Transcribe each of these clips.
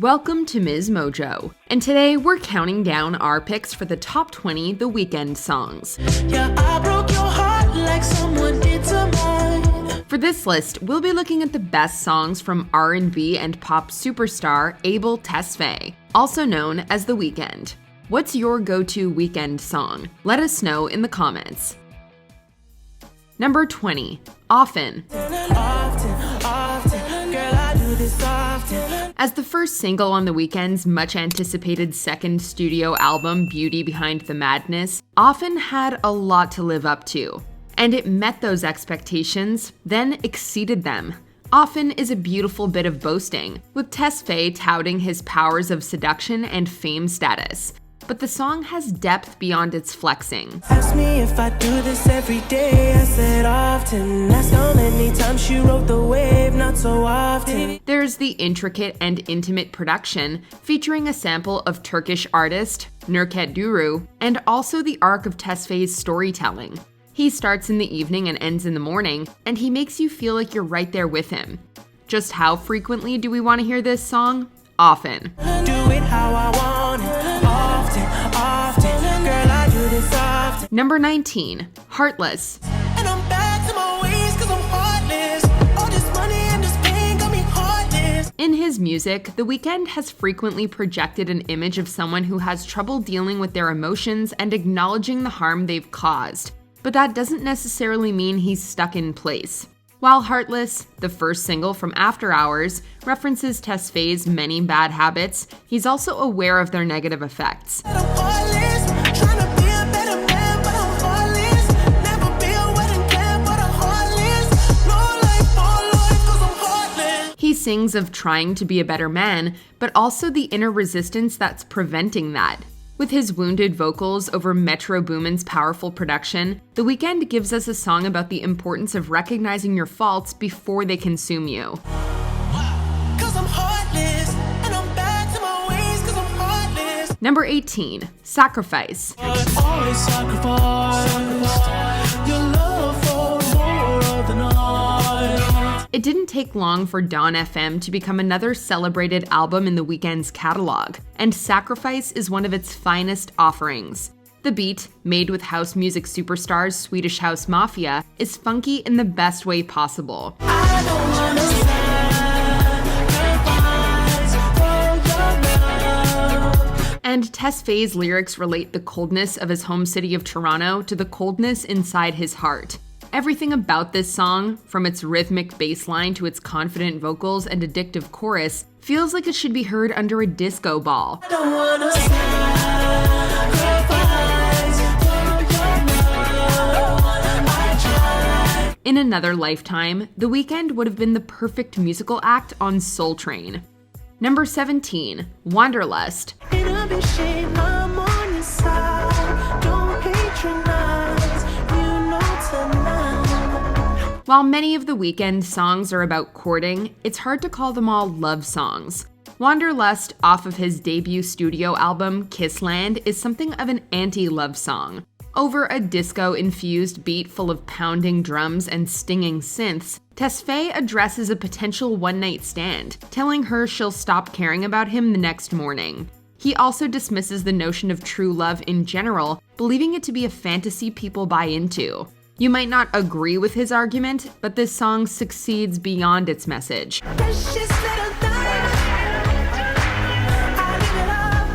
Welcome to MsMojo, and today we're counting down our picks for the top 20 The Weeknd songs. Yeah, I broke your heart like someone did to mine. For this list, we'll be looking at the best songs from R&B and pop superstar Abel Tesfaye, also known as The Weeknd. What's your go-to Weeknd song? Let us know in the comments. Number 20, Often. As the first single on The Weeknd's much-anticipated second studio album, Beauty Behind the Madness, Often had a lot to live up to. And it met those expectations, then exceeded them. Often is a beautiful bit of boasting, with Tesfaye touting his powers of seduction and fame status. But the song has depth beyond its flexing. Ask me if I do this every day, I said often. Ask how many times she wrote the wave, not so often. There's the intricate and intimate production, featuring a sample of Turkish artist Nurket Duru, and also the arc of Tesfaye's storytelling. He starts in the evening and ends in the morning, and he makes you feel like you're right there with him. Just how frequently do we want to hear this song? Often. Do it how I want it. Often. Girl, I do this often. Number 19, Heartless. And I'm back to my ways 'cause I'm heartless. All this money and this pain got me heartless. In his music, The Weeknd has frequently projected an image of someone who has trouble dealing with their emotions and acknowledging the harm they've caused. But that doesn't necessarily mean he's stuck in place. While Heartless, the first single from After Hours, references Tesfaye's many bad habits, he's also aware of their negative effects. I'm heartless. Trying to be a better man, but I'm heartless. Never be a wedding plan, but I'm heartless. No life, all life 'cause I'm heartless. He sings of trying to be a better man, but also the inner resistance that's preventing that. With his wounded vocals over Metro Boomin's powerful production, The Weeknd gives us a song about the importance of recognizing your faults before they consume you. 'Cause I'm heartless. And I'm back to my ways 'cause I'm heartless. Number 18, Sacrifice. Always sacrifice your love for more of the night. It didn't take long for Dawn FM to become another celebrated album in The Weeknd's catalog, and Sacrifice is one of its finest offerings. The beat, made with house music superstars Swedish House Mafia, is funky in the best way possible. I don't wanna sacrifice for your love. And Tesfaye's lyrics relate the coldness of his home city of Toronto to the coldness inside his heart. Everything about this song, from its rhythmic bass line to its confident vocals and addictive chorus, feels like it should be heard under a disco ball. I don't wanna sacrifice. In another lifetime, The Weeknd would have been the perfect musical act on Soul Train. Number 17, Wanderlust. It'll be shame, I'm on your side. Don't patronize, you know tonight. While many of The Weeknd songs are about courting, it's hard to call them all love songs. Wanderlust, off of his debut studio album, Kissland, is something of an anti-love song. Over a disco-infused beat full of pounding drums and stinging synths, Tesfaye addresses a potential one-night stand, telling her she'll stop caring about him the next morning. He also dismisses the notion of true love in general, believing it to be a fantasy people buy into. You might not agree with his argument, but this song succeeds beyond its message. Precious little diamond, I give it up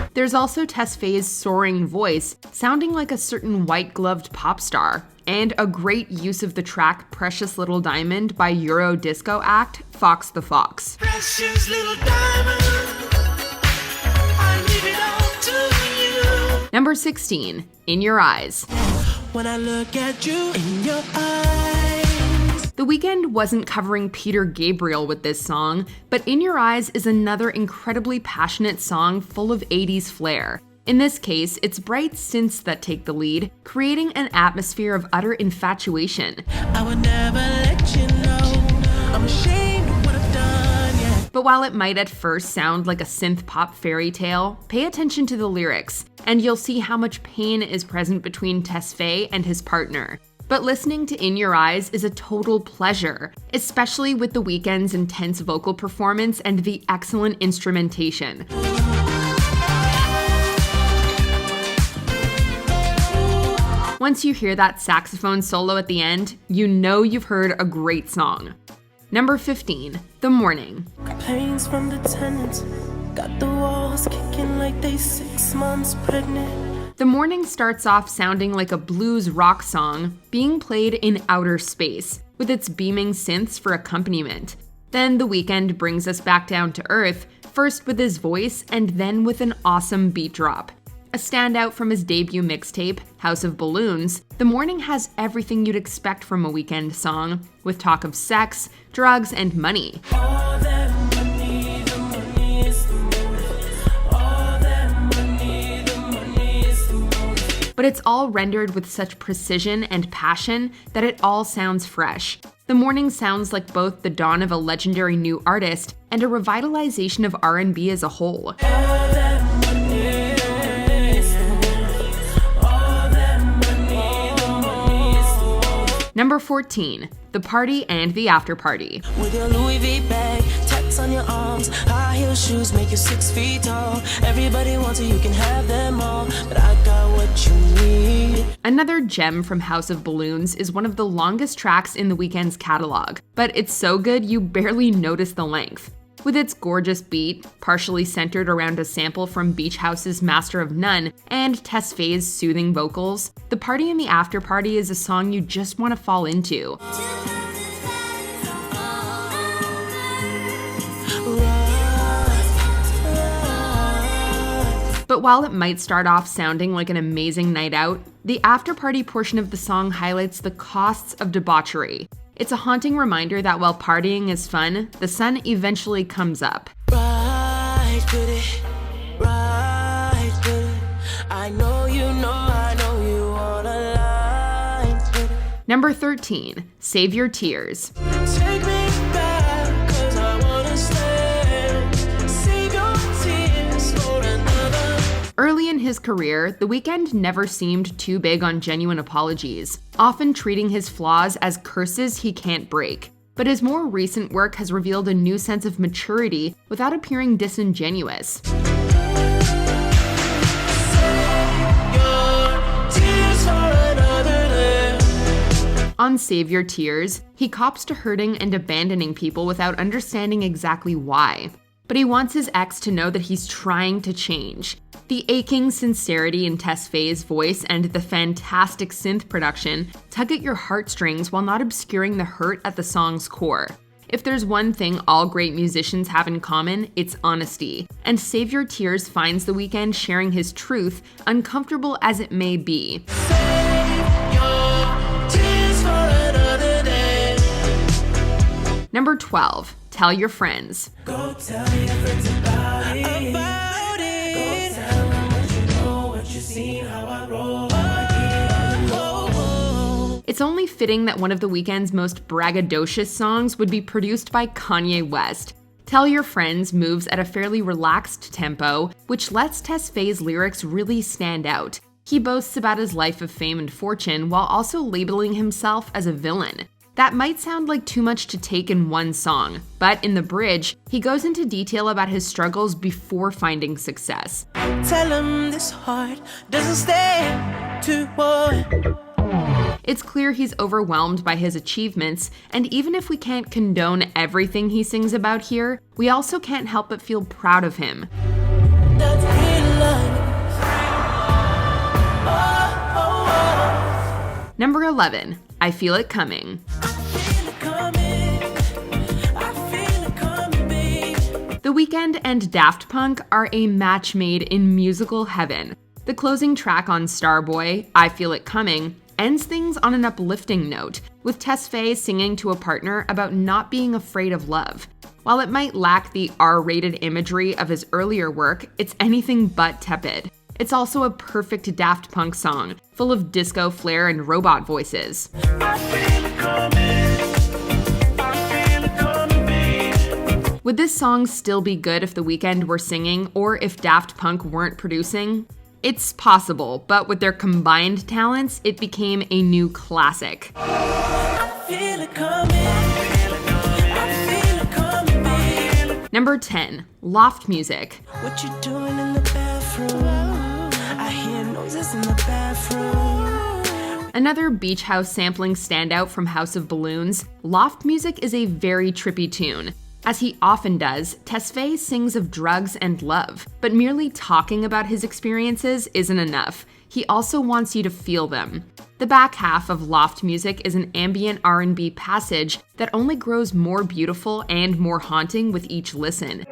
to. There's also Tesfaye's soaring voice, sounding like a certain white-gloved pop star, and a great use of the track Precious Little Diamond by Euro disco act Fox the Fox. Precious little diamond, I give it up to you. Number 16, In Your Eyes. When I look at you in your eyes. The Weeknd wasn't covering Peter Gabriel with this song, but In Your Eyes is another incredibly passionate song full of 80s flair. In this case, it's bright synths that take the lead, creating an atmosphere of utter infatuation. I would never let you know. I'm ashamed of what I've done, yeah. But while it might at first sound like a synth pop fairy tale, pay attention to the lyrics, and you'll see how much pain is present between Tesfaye and his partner. But listening to In Your Eyes is a total pleasure, especially with The Weeknd's intense vocal performance and the excellent instrumentation. Once you hear that saxophone solo at the end, you know you've heard a great song. Number 15, The Morning. Complaints from the tenants, got the walls kicking like they 6 months pregnant. The Morning starts off sounding like a blues rock song being played in outer space, with its beaming synths for accompaniment. Then The Weeknd brings us back down to earth, first with his voice and then with an awesome beat drop. A standout from his debut mixtape, House of Balloons, The Morning has everything you'd expect from a Weeknd song, with talk of sex, drugs, and money. All that money, the money is the motive. All that money, the money is the motive. But it's all rendered with such precision and passion that it all sounds fresh. The Morning sounds like both the dawn of a legendary new artist and a revitalization of R&B as a whole. All that money is the motive. All that money, the money is the motive. Number 14, The Party and the After Party. With your Louis V bag, tats on your arms, high heel shoes make you 6 feet tall. Everybody wants it, you can have them all, but I got what you need. Another gem from House of Balloons is one of the longest tracks in The Weeknd's catalog, but it's so good you barely notice the length. With its gorgeous beat, partially centered around a sample from Beach House's Master of None, and Tesfaye's soothing vocals, The Party and the After Party is a song you just want to fall into. But while it might start off sounding like an amazing night out, the after-party portion of the song highlights the costs of debauchery. It's a haunting reminder that while partying is fun, the sun eventually comes up. Right with it, right with it. I know you wanna lie with it. Number 13, Save Your Tears. Take me back, 'cause I wanna stay. Save your tears for another. Early in his career, The Weeknd never seemed too big on genuine apologies, often treating his flaws as curses he can't break. But his more recent work has revealed a new sense of maturity without appearing disingenuous. On Save Your Tears, he cops to hurting and abandoning people without understanding exactly why. But he wants his ex to know that he's trying to change. The aching sincerity in Tesfaye's voice and the fantastic synth production tug at your heartstrings while not obscuring the hurt at the song's core. If there's one thing all great musicians have in common, it's honesty. And Save Your Tears finds The Weeknd sharing his truth, uncomfortable as it may be. Number 12, Tell Your Friends. Go tell your friends about it. Go tell them what you know, what you seen, how I roll. It's only fitting that one of The Weeknd's most braggadocious songs would be produced by Kanye West. Tell Your Friends moves at a fairly relaxed tempo, which lets Tesfaye's lyrics really stand out. He boasts about his life of fame and fortune while also labeling himself as a villain. That might sound like too much to take in one song, but in the bridge, he goes into detail about his struggles before finding success. Tell him this heart doesn't stay to one. It's clear he's overwhelmed by his achievements, and even if we can't condone everything he sings about here, we also can't help but feel proud of him. That's real love. Number 11, I Feel It Coming. I feel it coming. I feel it coming, babe. The Weeknd and Daft Punk are a match made in musical heaven. The closing track on Starboy, I Feel It Coming, ends things on an uplifting note, with Tesfaye singing to a partner about not being afraid of love. While it might lack the R-rated imagery of his earlier work, it's anything but tepid. It's also a perfect Daft Punk song, full of disco flair and robot voices. I feel it coming. I feel it coming, babe. Would this song still be good if The Weeknd were singing, or if Daft Punk weren't producing? It's possible, but with their combined talents, it became a new classic. Feel it coming. I feel it coming, babe. Number 10, Loft music. What you doing in the bathroom? I hear noises in the bathroom. Another beach house sampling standout from House of Balloons, Loft music is a very trippy tune. As he often does, Tesfaye sings of drugs and love, but merely talking about his experiences isn't enough. He also wants you to feel them. The back half of Loft music is an ambient R&B passage that only grows more beautiful and more haunting with each listen.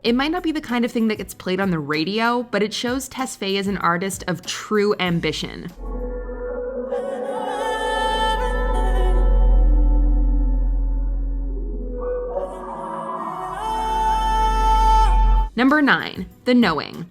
It might not be the kind of thing that gets played on the radio, but it shows Tesfaye as an artist of true ambition. Number 9, The Knowing.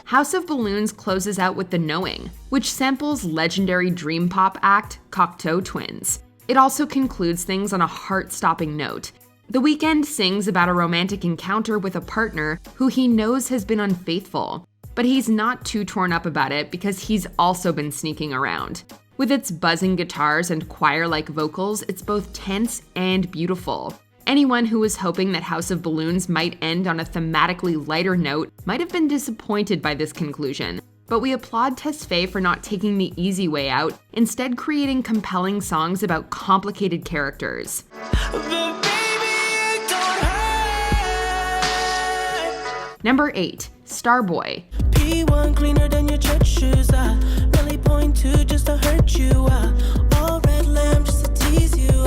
House of Balloons closes out with The Knowing, which samples legendary dream pop act Cocteau Twins. It also concludes things on a heart-stopping note. The Weeknd sings about a romantic encounter with a partner who he knows has been unfaithful, but he's not too torn up about it because he's also been sneaking around. With its buzzing guitars and choir-like vocals, it's both tense and beautiful. Anyone who was hoping that House of Balloons might end on a thematically lighter note might have been disappointed by this conclusion. But we applaud Tesfaye for not taking the easy way out, instead creating compelling songs about complicated characters. Number 8, Starboy. P1 cleaner than your church shoes. Really point to just to hurt you. All red lamb just to tease you.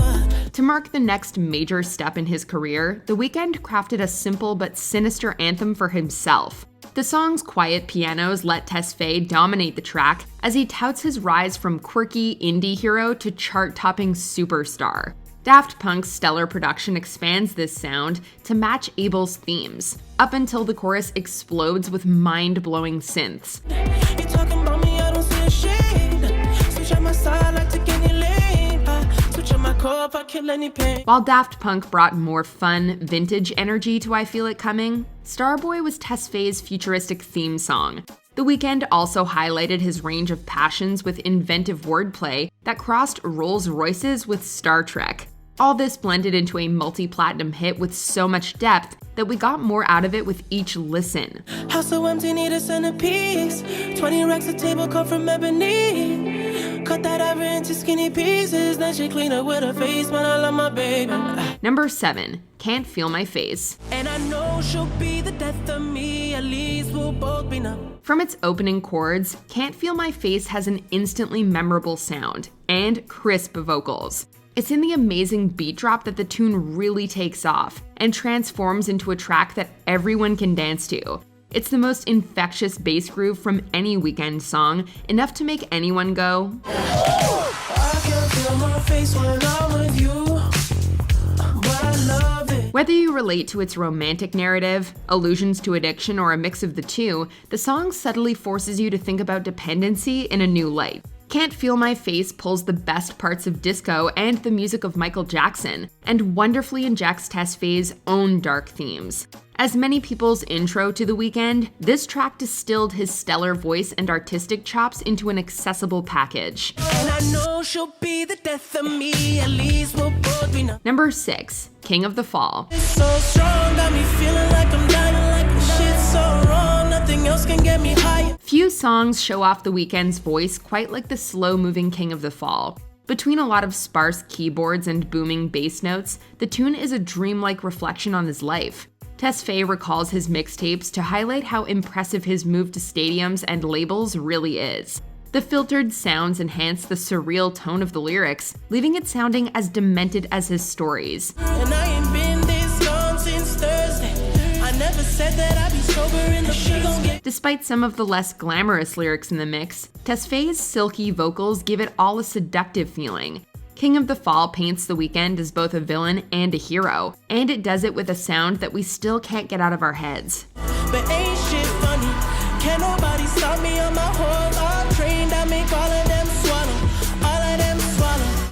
To mark the next major step in his career, The Weeknd crafted a simple but sinister anthem for himself. The song's quiet pianos let Tesfaye dominate the track as he touts his rise from quirky indie hero to chart-topping superstar. Daft Punk's stellar production expands this sound to match Abel's themes, up until the chorus explodes with mind-blowing synths. You talking about me, I don't see a shade. Switch on my side, like take any lane. Switch on my core if I kill any pain. While Daft Punk brought more fun, vintage energy to I Feel It Coming, Starboy was Tesfaye's futuristic theme song. The Weeknd also highlighted his range of passions with inventive wordplay that crossed Rolls-Royces with Star Trek. All this blended into a multi-platinum hit with so much depth that we got more out of it with each listen. House so empty, need a centerpiece. 20 racks of table cut from ebony. Cut that ever into skinny pieces. Then she clean up with her face, man, I love my baby. Number 7, Can't Feel My Face. And I know she'll be the death of me, at least we'll both be numb. From its opening chords, Can't Feel My Face has an instantly memorable sound and crisp vocals. It's in the amazing beat drop that the tune really takes off and transforms into a track that everyone can dance to. It's the most infectious bass groove from any Weeknd song, enough to make anyone go, I can feel my face when I'm with you, but I love it. Whether you relate to its romantic narrative, allusions to addiction, or a mix of the two, the song subtly forces you to think about dependency in a new light. Can't Feel My Face pulls the best parts of disco and the music of Michael Jackson, and wonderfully injects Tesfaye's own dark themes. As many people's intro to The Weeknd, this track distilled his stellar voice and artistic chops into an accessible package. And I know she'll be the death of me, at least we'll both be numb. Number 6, King of the Fall. It's so strong, got me feeling like I'm dying, like the shit's so wrong, nothing else can get me higher. Few songs show off The Weeknd's voice quite like the slow-moving King of the Fall. Between a lot of sparse keyboards and booming bass notes, the tune is a dreamlike reflection on his life. Tesfaye recalls his mixtapes to highlight how impressive his move to stadiums and labels really is. The filtered sounds enhance the surreal tone of the lyrics, leaving it sounding as demented as his stories. And I ain't been this long since Thursday. I never said that I'd be sober in the shit gon' get. Despite some of the less glamorous lyrics in the mix, Tesfaye's silky vocals give it all a seductive feeling. King of the Fall paints The Weeknd as both a villain and a hero, and it does it with a sound that we still can't get out of our heads. But ain't shit funny. Can't nobody stop me on my whole all trained. I make all of them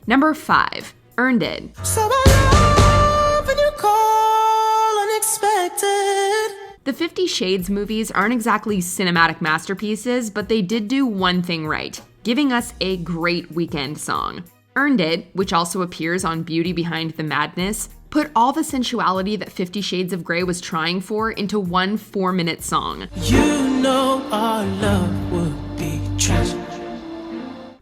Number 5. Earned It. So I love when you call unexpected. The 50 Shades movies aren't exactly cinematic masterpieces, but they did do one thing right, giving us a great Weeknd song. Earned It, which also appears on Beauty Behind the Madness, put all the sensuality that 50 Shades of Grey was trying for into one 4-minute song. You know our love would be treasure.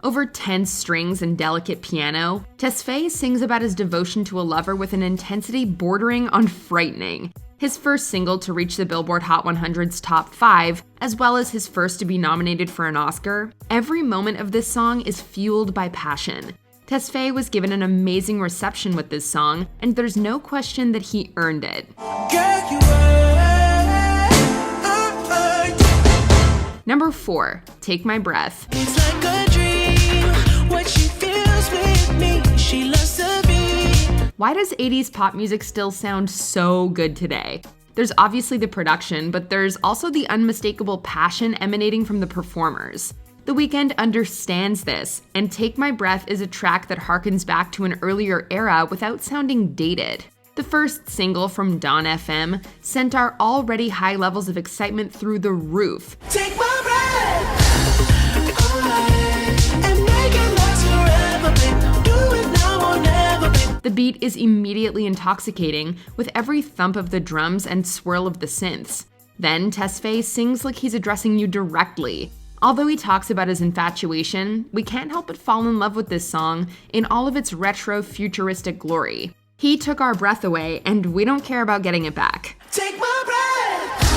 Over tense strings and delicate piano, Tesfaye sings about his devotion to a lover with an intensity bordering on frightening. His first single to reach the Billboard Hot 100's top 5, as well as his first to be nominated for an Oscar, every moment of this song is fueled by passion. Tesfaye was given an amazing reception with this song, and there's no question that he earned it. Girl, you Number 4. Take My Breath. It's like a dream. What she feels with me, she loves to be. Why does 80s pop music still sound so good today? There's obviously the production, but there's also the unmistakable passion emanating from the performers. The Weeknd understands this, and Take My Breath is a track that harkens back to an earlier era without sounding dated. The first single from Dawn FM sent our already high levels of excitement through the roof. Take my breath away and make it last forever, babe. Do it now or never, babe. The beat is immediately intoxicating, with every thump of the drums and swirl of the synths. Then Tesfaye sings like he's addressing you directly. Although he talks about his infatuation, we can't help but fall in love with this song in all of its retro futuristic glory. He took our breath away, and we don't care about getting it back. Take my breath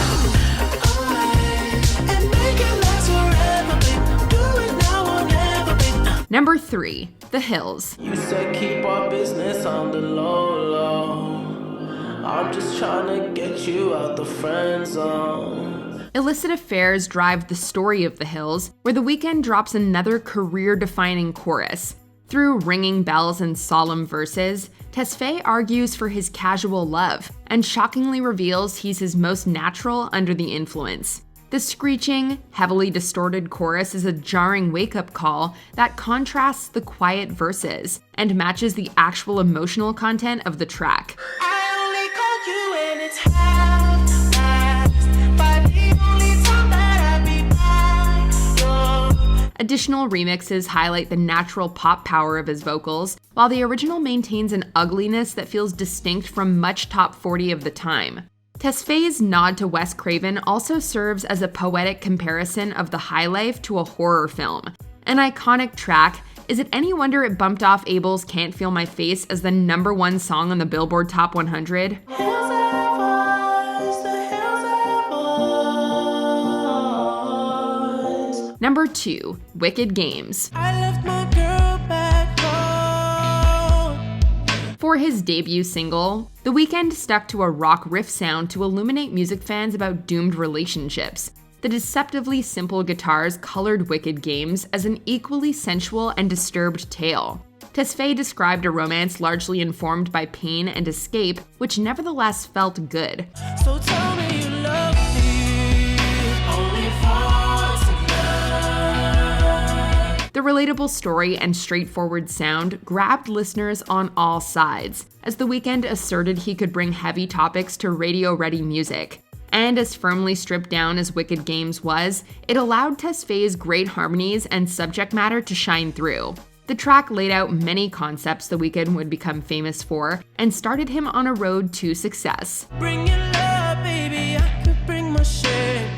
away and make it last forever, babe. Do it now or never, babe. Number 3. The Hills. You said keep our business on the low, low. I'm just trying to get you out the friend zone. Illicit affairs drive the story of The Hills, where The Weeknd drops another career-defining chorus. Through ringing bells and solemn verses, Tesfaye argues for his casual love, and shockingly reveals he's his most natural under the influence. The screeching, heavily distorted chorus is a jarring wake-up call that contrasts the quiet verses and matches the actual emotional content of the track. I only call you when it's half-past, but the only time that I be by your. Additional remixes highlight the natural pop power of his vocals, while the original maintains an ugliness that feels distinct from much top 40 of the time. Tesfaye's nod to Wes Craven also serves as a poetic comparison of the high life to a horror film. An iconic track, is it any wonder it bumped off Abel's Can't Feel My Face as the #1 song on the Billboard Top 100? Hills have eyes, the hills have eyes. Number 2. Wicked Games. I left my girl back home. For his debut single, The Weeknd stuck to a rock riff sound to illuminate music fans about doomed relationships. The deceptively simple guitars colored Wicked Games as an equally sensual and disturbed tale. Tesfaye described a romance largely informed by pain and escape, which nevertheless felt good. So tell me you love me only for tonight. The relatable story and straightforward sound grabbed listeners on all sides, as The Weeknd asserted he could bring heavy topics to radio-ready music. And as firmly stripped down as Wicked Games was, it allowed Tesfaye's great harmonies and subject matter to shine through. The track laid out many concepts The Weeknd would become famous for, and started him on a road to success. Bring your love, baby, I could bring my shame.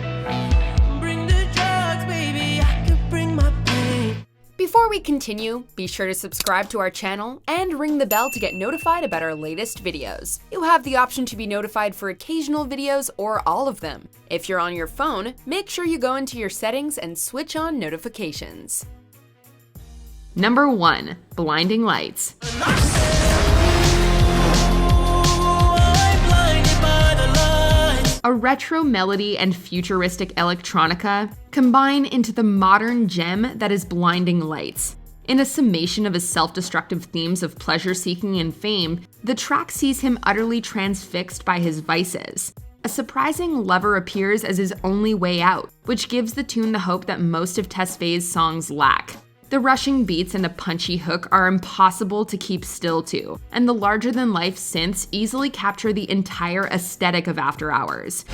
Bring the drugs, baby, I could bring my pain. Before we continue, be sure to subscribe to our channel and ring the bell to get notified about our latest videos. You have the option to be notified for occasional videos or all of them. If you're on your phone, make sure you go into your settings and switch on notifications. Number 1. Blinding Lights. A retro melody and futuristic electronica combine into the modern gem that is Blinding Lights. In a summation of his self-destructive themes of pleasure-seeking and fame, the track sees him utterly transfixed by his vices. A surprising lover appears as his only way out, which gives the tune the hope that most of Tesfaye's songs lack. The rushing beats and a punchy hook are impossible to keep still to, and the larger-than-life synths easily capture the entire aesthetic of After Hours.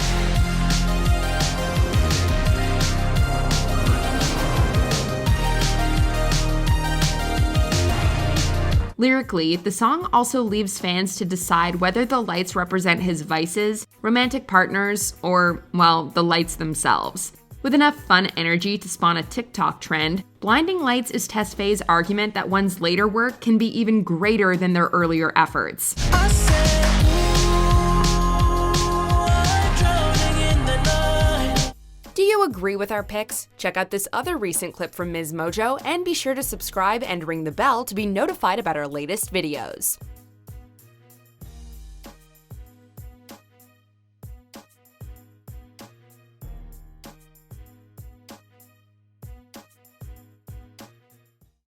Lyrically, the song also leaves fans to decide whether the lights represent his vices, romantic partners, or, well, the lights themselves. With enough fun energy to spawn a TikTok trend, Blinding Lights is Tesfaye's argument that one's later work can be even greater than their earlier efforts. I said, ooh, I'm drowning in the night. Do you agree with our picks? Check out this other recent clip from MsMojo and be sure to subscribe and ring the bell to be notified about our latest videos.